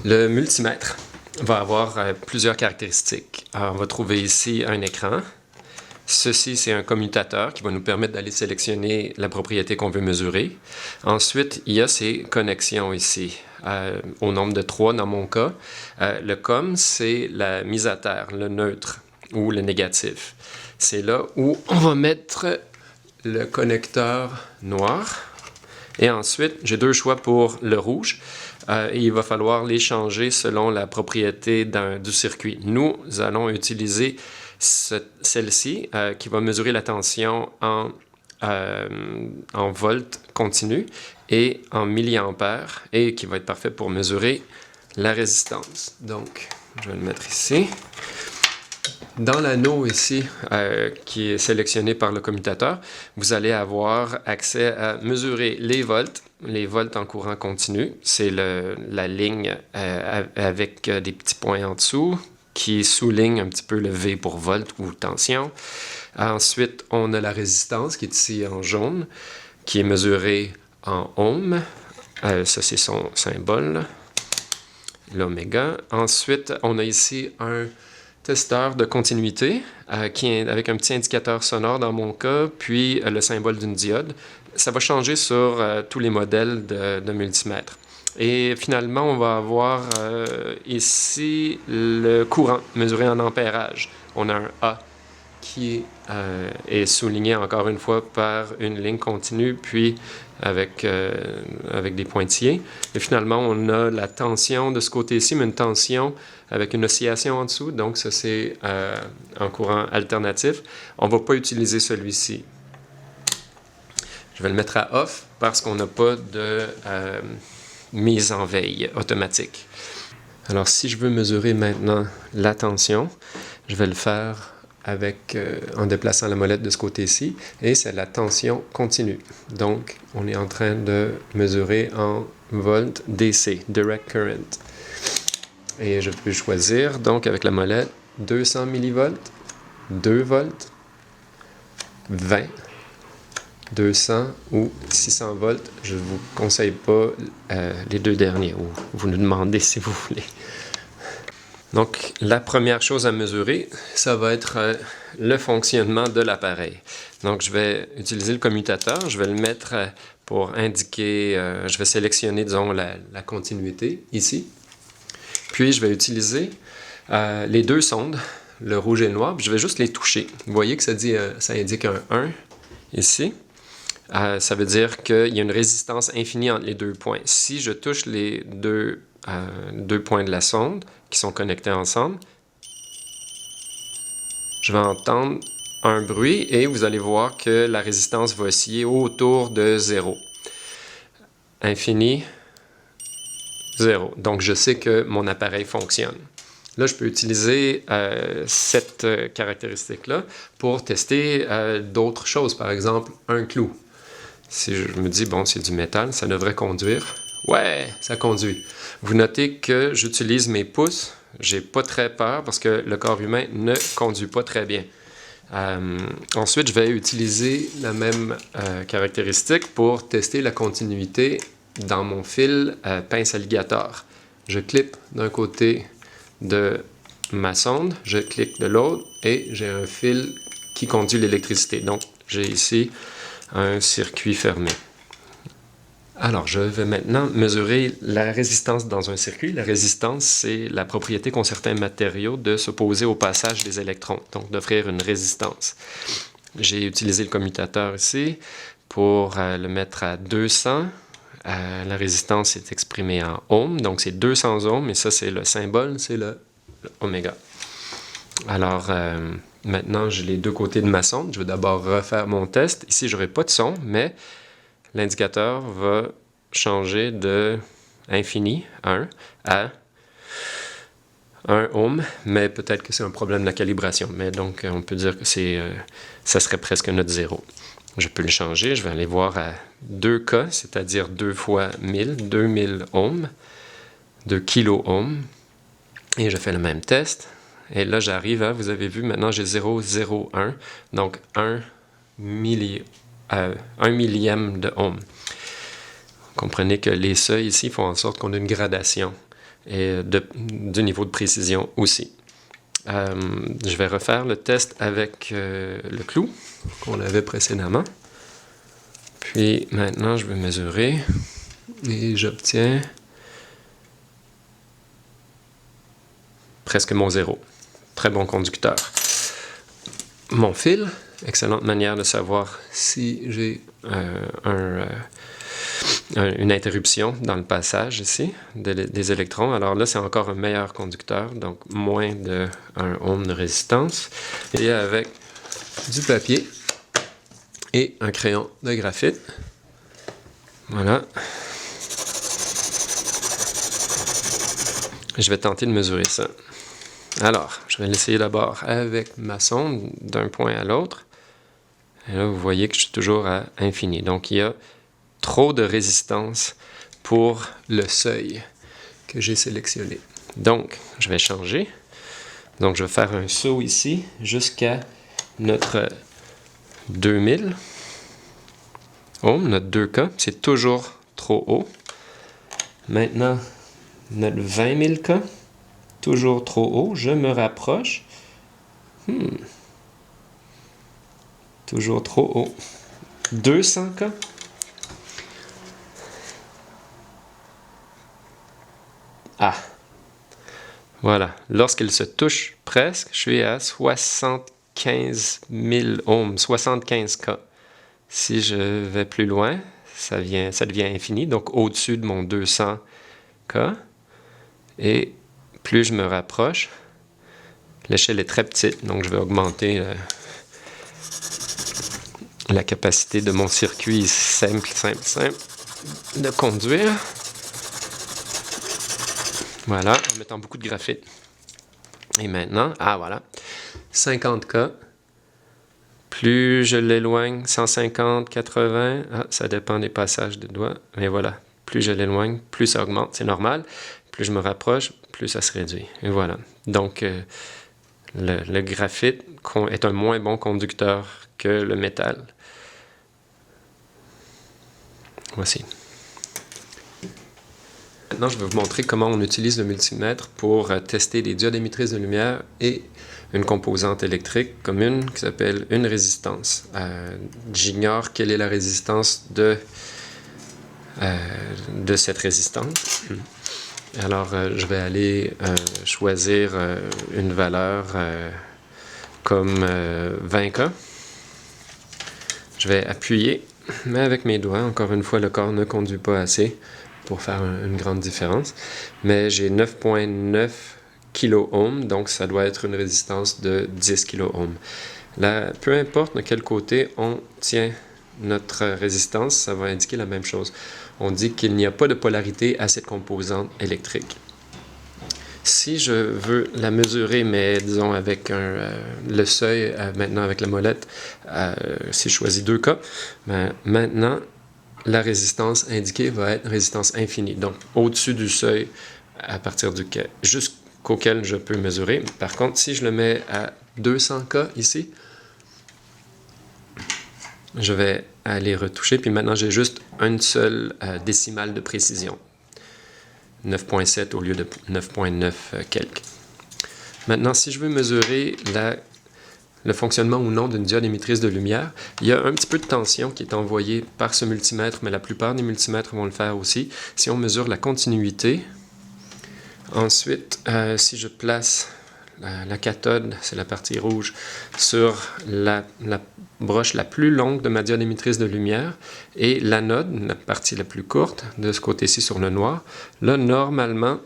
Le multimètre va avoir plusieurs caractéristiques. Alors, on va trouver ici un écran. Ceci, c'est un commutateur qui va nous permettre d'aller sélectionner la propriété qu'on veut mesurer. Ensuite, il y a ces connexions ici, au nombre de 3 dans mon cas. Le COM, c'est la mise à terre, le neutre ou le négatif. C'est là où on va mettre le connecteur noir. Et ensuite, j'ai 2 choix pour le rouge. Et il va falloir les changer selon la propriété du circuit. Nous allons utiliser celle-ci qui va mesurer la tension en volts continu et en milliampères et qui va être parfait pour mesurer la résistance. Donc, je vais le mettre ici. Dans l'anneau ici, qui est sélectionné par le commutateur, vous allez avoir accès à mesurer les volts en courant continu. C'est la ligne avec des petits points en dessous qui souligne un petit peu le V pour volt ou tension. Ensuite, on a la résistance qui est ici en jaune, qui est mesurée en ohms. Ça, c'est son symbole, l'oméga. Ensuite, on a ici un testeur de continuité qui est avec un petit indicateur sonore dans mon cas, puis le symbole d'une diode. Ça va changer sur tous les modèles de multimètre. Et finalement, on va avoir ici le courant mesuré en ampérage. On a un A qui est souligné encore une fois par une ligne continue, puis avec des pointillés. Et finalement, on a la tension de ce côté-ci, mais une tension avec une oscillation en dessous. Donc, ça, c'est un courant alternatif. On ne va pas utiliser celui-ci. Je vais le mettre à off parce qu'on n'a pas de mise en veille automatique. Alors, si je veux mesurer maintenant la tension, je vais le faire en déplaçant la molette de ce côté-ci, et c'est la tension continue. Donc, on est en train de mesurer en volts DC, direct current. Et je peux choisir, donc, avec la molette, 200 millivolts, 2 volts, 20, 200 ou 600 volts. Je ne vous conseille pas les 2 derniers, ou vous nous demandez si vous voulez. Donc, la première chose à mesurer, ça va être le fonctionnement de l'appareil. Donc, je vais utiliser le commutateur, je vais le mettre pour indiquer, je vais sélectionner, disons, la continuité ici. Puis, je vais utiliser les 2 sondes, le rouge et le noir, puis je vais juste les toucher. Vous voyez que ça indique un 1 ici. Ça veut dire qu'il y a une résistance infinie entre les 2 points. Si je touche les deux points de la sonde qui sont connectés ensemble, je vais entendre un bruit et vous allez voir que la résistance va osciller autour de 0. Infini, 0. Donc, je sais que mon appareil fonctionne. Là, je peux utiliser cette caractéristique-là pour tester d'autres choses. Par exemple, un clou. Si je me dis, bon, c'est du métal, ça devrait conduire. Ouais, ça conduit. Vous notez que j'utilise mes pouces. J'ai pas très peur parce que le corps humain ne conduit pas très bien. Ensuite, je vais utiliser la même caractéristique pour tester la continuité dans mon fil pince alligator. Je clip d'un côté de ma sonde, je clique de l'autre et j'ai un fil qui conduit l'électricité. Donc, j'ai ici un circuit fermé. Alors, je vais maintenant mesurer la résistance dans un circuit. La résistance, c'est la propriété qu'ont certains matériaux de s'opposer au passage des électrons, donc d'offrir une résistance. J'ai utilisé le commutateur ici pour le mettre à 200. La résistance est exprimée en ohms, donc c'est 200 ohms, et ça, c'est le symbole, c'est le oméga. Alors, maintenant, j'ai les 2 côtés de ma sonde. Je vais d'abord refaire mon test. Ici, je n'aurai pas de son, mais l'indicateur va changer de infini, 1, à 1 ohm, mais peut-être que c'est un problème de la calibration. Mais donc, on peut dire que ça serait presque notre 0. Je peux le changer. Je vais aller voir à 2K, c'est-à-dire 2 fois 1000, 2000 ohms, 2 kilo-ohms. Et je fais le même test. Et là, j'arrive à, vous avez vu, maintenant j'ai 0,01, donc 1 millième de ohm. Comprenez que les seuils ici font en sorte qu'on a une gradation. et du niveau de précision aussi. Je vais refaire le test avec le clou qu'on avait précédemment. Puis maintenant, je vais mesurer et j'obtiens presque mon 0. Très bon conducteur. Mon fil, excellente manière de savoir si j'ai une interruption dans le passage ici des électrons. Alors là, c'est encore un meilleur conducteur, donc moins de 1 ohm de résistance. Et avec du papier et un crayon de graphite. Voilà. Je vais tenter de mesurer ça. Alors, je vais l'essayer d'abord avec ma sonde d'un point à l'autre. Et là, vous voyez que je suis toujours à infini. Donc, il y a trop de résistance pour le seuil que j'ai sélectionné. Donc, je vais changer. Donc, je vais faire un saut ici jusqu'à notre 2000 ohms, notre 2K. C'est toujours trop haut. Maintenant, notre 20 000 K. Toujours trop haut. Je me rapproche. Toujours trop haut. 200 K. Ah. Voilà. Lorsqu'il se touche presque, je suis à 75 000 ohms, 75 K. Si je vais plus loin, ça devient infini, donc au-dessus de mon 200 K. Et plus je me rapproche, l'échelle est très petite, donc je vais augmenter la capacité de mon circuit simple de conduire. Voilà, en mettant beaucoup de graphite. Et maintenant, voilà, 50 K. Plus je l'éloigne, 150, 80, ça dépend des passages de doigts, mais voilà, plus je l'éloigne, plus ça augmente, c'est normal. Plus je me rapproche, plus ça se réduit. Et voilà. Donc, le graphite est un moins bon conducteur que le métal. Voici. Maintenant, je vais vous montrer comment on utilise le multimètre pour tester les diodes émettrices de lumière et une composante électrique commune qui s'appelle une résistance. J'ignore quelle est la résistance de cette résistance. Alors, je vais aller choisir une valeur comme 20K. Je vais appuyer, mais avec mes doigts. Encore une fois, le corps ne conduit pas assez pour faire une grande différence. Mais j'ai 9,9 kΩ, donc ça doit être une résistance de 10 kΩ. Là, peu importe de quel côté on tient notre résistance, ça va indiquer la même chose. On dit qu'il n'y a pas de polarité à cette composante électrique. Si je veux la mesurer, mais disons avec le seuil, maintenant avec la molette, si je choisis 2K, maintenant la résistance indiquée va être résistance infinie, donc au-dessus du seuil à partir jusqu'auquel je peux mesurer. Par contre, si je le mets à 200K ici, je vais aller retoucher, puis maintenant j'ai juste une seule décimale de précision. 9,7 au lieu de 9,9 quelques. Maintenant, si je veux mesurer le fonctionnement ou non d'une diode émettrice de lumière, il y a un petit peu de tension qui est envoyée par ce multimètre, mais la plupart des multimètres vont le faire aussi. Si on mesure la continuité, ensuite, si je place la cathode, c'est la partie rouge, sur la broche la plus longue de ma diode émettrice de lumière et l'anode, la partie la plus courte, de ce côté-ci sur le noir. Là, normalement,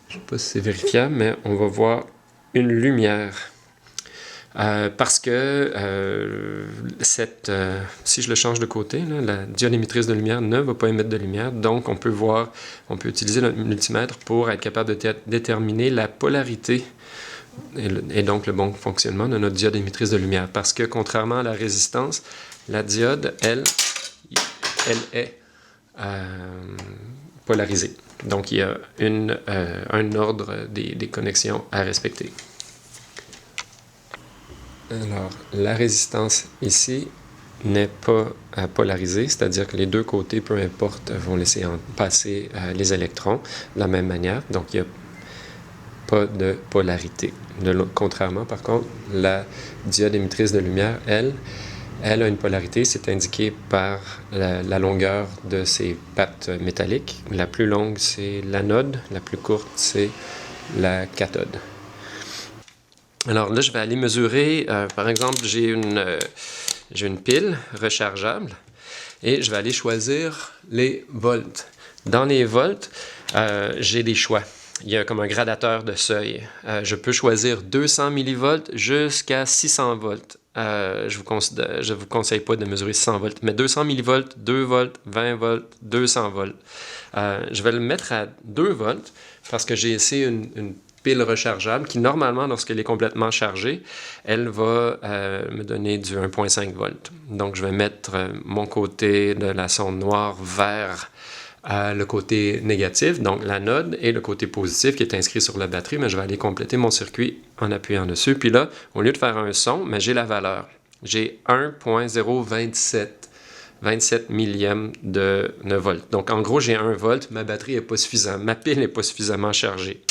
je ne sais pas si c'est vérifiable, mais on va voir une lumière. Parce que si je le change de côté, là, la diode émettrice de lumière ne va pas émettre de lumière, donc on peut utiliser notre multimètre pour être capable de déterminer la polarité et donc le bon fonctionnement de notre diode émettrice de lumière. Parce que contrairement à la résistance, la diode, elle est polarisée. Donc il y a un ordre des connexions à respecter. Alors, la résistance ici n'est pas polarisé, c'est-à-dire que les deux côtés, peu importe, vont laisser passer les électrons de la même manière. Donc, il n'y a pas de polarité. Contrairement, par contre, la diode émettrice de lumière, elle a une polarité, c'est indiqué par la longueur de ses pattes métalliques. La plus longue, c'est l'anode, la plus courte, c'est la cathode. Alors là, je vais aller mesurer, par exemple, j'ai une pile rechargeable et je vais aller choisir les volts. Dans les volts, j'ai des choix. Il y a comme un gradateur de seuil. Je peux choisir 200 millivolts jusqu'à 600 volts. Je vous conseille pas de mesurer 600 volts, mais 200 millivolts, 2 volts, 20 volts, 200 volts. Je vais le mettre à 2 volts parce que j'ai ici une pile rechargeable qui, normalement, lorsqu'elle est complètement chargée, elle va me donner du 1,5 volts. Donc, je vais mettre mon côté de la sonde noire vers le côté négatif, donc l'anode, et le côté positif qui est inscrit sur la batterie, mais je vais aller compléter mon circuit en appuyant dessus. Puis là, au lieu de faire un son, mais j'ai la valeur. J'ai 1,027 millièmes de volts. Donc, en gros, j'ai 1 volt, ma batterie n'est pas suffisante, ma pile n'est pas suffisamment chargée.